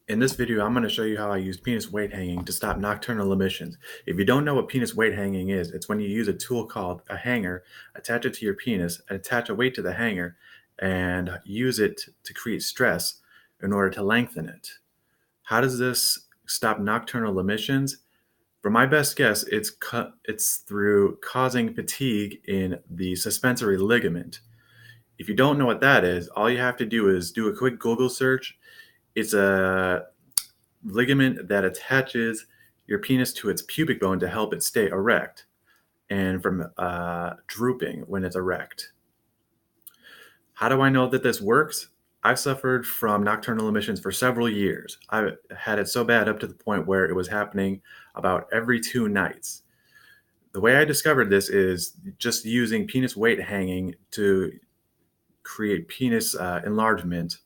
In this video, I'm going to show you how I use penis weight hanging to stop nocturnal emissions. If you don't know what penis weight hanging is, it's when you use a tool called a hanger, attach it to your penis, and attach a weight to the hanger, and use it to create stress in order to lengthen it. How does this stop nocturnal emissions? For my best guess, it's through causing fatigue in the suspensory ligament. If you don't know what that is, all you have to do is do a quick Google search. It's a ligament that attaches your penis to its pubic bone to help it stay erect and from drooping when it's erect. How do I know that this works? I've suffered from nocturnal emissions for several years. I had it so bad up to the point where it was happening about every 2 nights. The way I discovered this is just using penis weight hanging to create penis enlargement.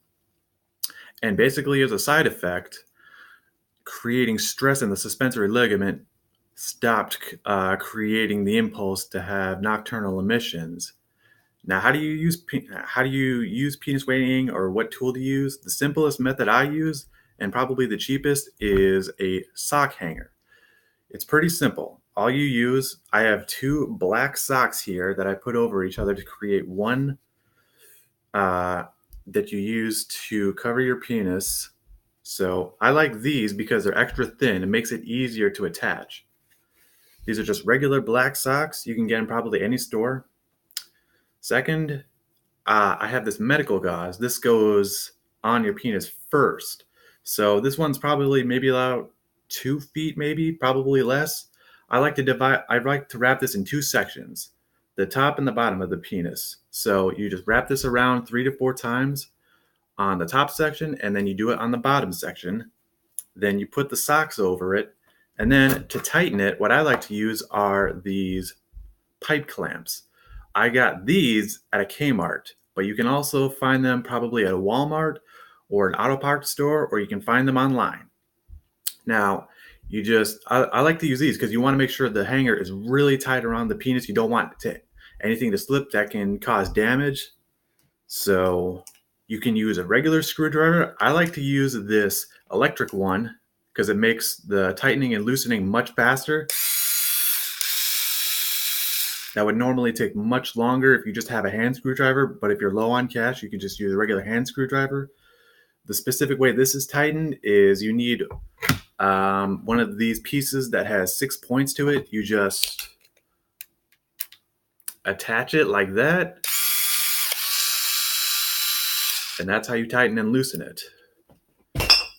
And basically, as a side effect, creating stress in the suspensory ligament stopped creating the impulse to have nocturnal emissions. Now, how do you use penis weighting, or what tool to use? The simplest method I use, and probably the cheapest, is a sock hanger. It's pretty simple. All you use, I have 2 black socks here that I put over each other to create one that you use to cover your penis. So I like these because they're extra thin. It makes it easier to attach. These are just regular black socks. You can get in probably any store. Second, I have this medical gauze. This goes on your penis first. So this one's probably maybe about 2 feet, maybe, probably less. I like to wrap this in 2 sections, the top and the bottom of the penis. So you just wrap this around 3 to 4 times on the top section, and then you do it on the bottom section. Then you put the socks over it, and then to tighten it, what I like to use are these pipe clamps. I got these at a Kmart, but you can also find them probably at a Walmart or an auto parts store, or you can find them online. Now, I like to use these because you want to make sure the hanger is really tight around the penis. You don't want anything to slip that can cause damage. So you can use a regular screwdriver. I like to use this electric one because it makes the tightening and loosening much faster. That would normally take much longer if you just have a hand screwdriver, but if you're low on cash, you can just use a regular hand screwdriver. The specific way this is tightened is you need one of these pieces that has 6 points to it. You just attach it like that, and that's how you tighten and loosen it.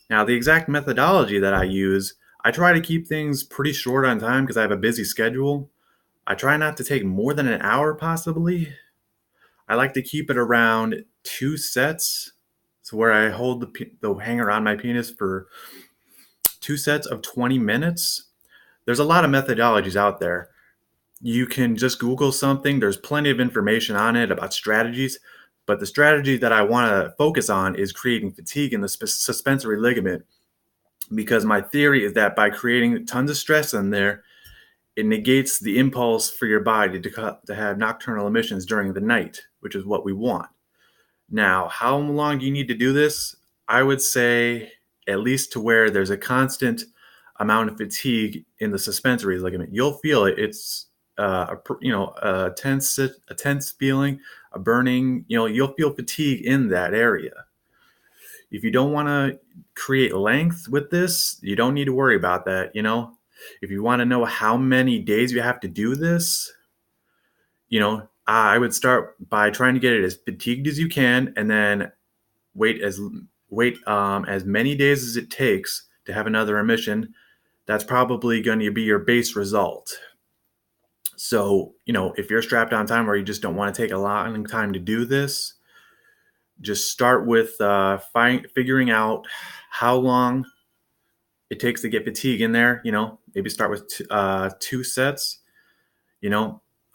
Now, the exact methodology that I use, I try to keep things pretty short on time because I have a busy schedule. I try not to take more than an hour, possibly. I like to keep it around 2 sets, so where I hold the hanger on my penis for 2 sets of 20 minutes. There's a lot of methodologies out there. You can just Google something. There's plenty of information on it about strategies, but the strategy that I want to focus on is creating fatigue in the suspensory ligament, because my theory is that by creating tons of stress in there, it negates the impulse for your body to have nocturnal emissions during the night, which is what we want. Now, how long do you need to do this? I would say at least to where there's a constant amount of fatigue in the suspensory ligament. You'll feel it. It's a tense feeling, a burning. You'll feel fatigue in that area. If you don't want to create length with this, you don't need to worry about that. If you want to know how many days you have to do this, I would start by trying to get it as fatigued as you can, and then wait as many days as it takes to have another emission. That's probably going to be your base result. So, if you're strapped on time or you just don't want to take a long time to do this, just start with figuring out how long it takes to get fatigue in there. Maybe start with 2 sets.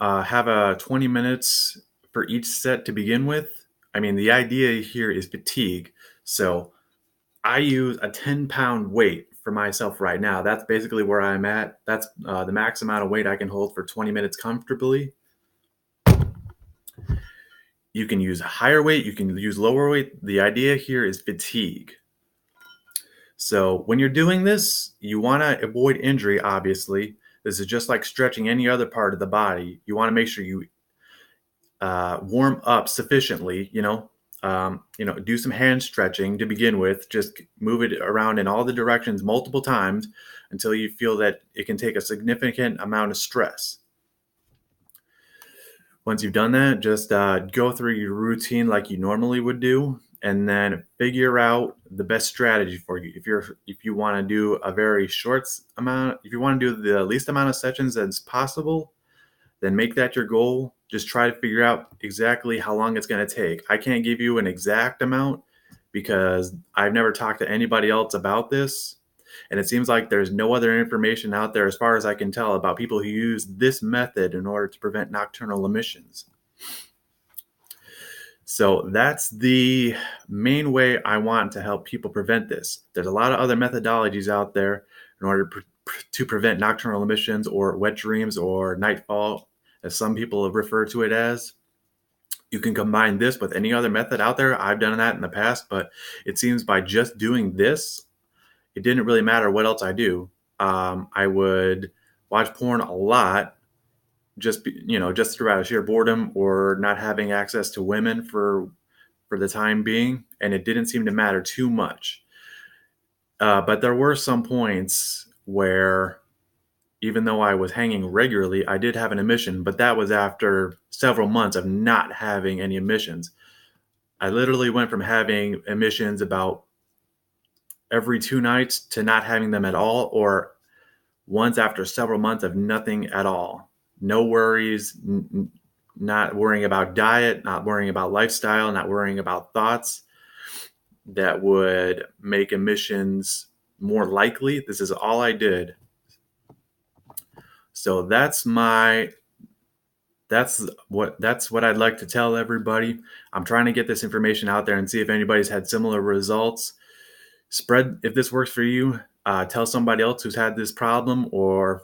Have a 20 minutes for each set to begin with. I mean, the idea here is fatigue. So I use a 10-pound weight for myself right now. That's basically where I'm at. That's the max amount of weight I can hold for 20 minutes comfortably. You can use a higher weight. You can use lower weight. The idea here is fatigue. So when you're doing this, you want to avoid injury, obviously. This is just like stretching any other part of the body. You want to make sure you warm up sufficiently, do some hand stretching to begin with. Just move it around in all the directions multiple times until you feel that it can take a significant amount of stress. Once you've done that, just go through your routine like you normally would do, and then figure out the best strategy for you. If you want to do a very short amount, if you want to do the least amount of sessions as possible, then make that your goal. Just try to figure out exactly how long it's going to take. I can't give you an exact amount because I've never talked to anybody else about this. And it seems like there's no other information out there, as far as I can tell, about people who use this method in order to prevent nocturnal emissions. So that's the main way I want to help people prevent this. There's a lot of other methodologies out there in order to prevent nocturnal emissions, or wet dreams, or nightfall, as some people have referred to it as. You can combine this with any other method out there. I've done that in the past, but it seems by just doing this, it didn't really matter what else I do. I would watch porn a lot, just through out of sheer boredom or not having access to women for the time being, and it didn't seem to matter too much. But there were some points where, even though I was hanging regularly, I did have an emission, but that was after several months of not having any emissions. I literally went from having emissions about every 2 nights to not having them at all, or once after several months of nothing at all. No worries, not worrying about diet, not worrying about lifestyle, not worrying about thoughts that would make emissions more likely. This is all I did. So that's what I'd like to tell everybody. I'm trying to get this information out there and see if anybody's had similar results. If this works for you, tell somebody else who's had this problem, or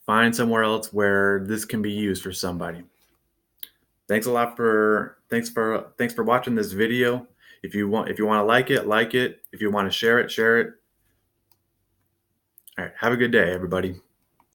find somewhere else where this can be used for somebody. Thanks for watching this video. If you want to like it. If you want to share it, share it. All right, have a good day, everybody.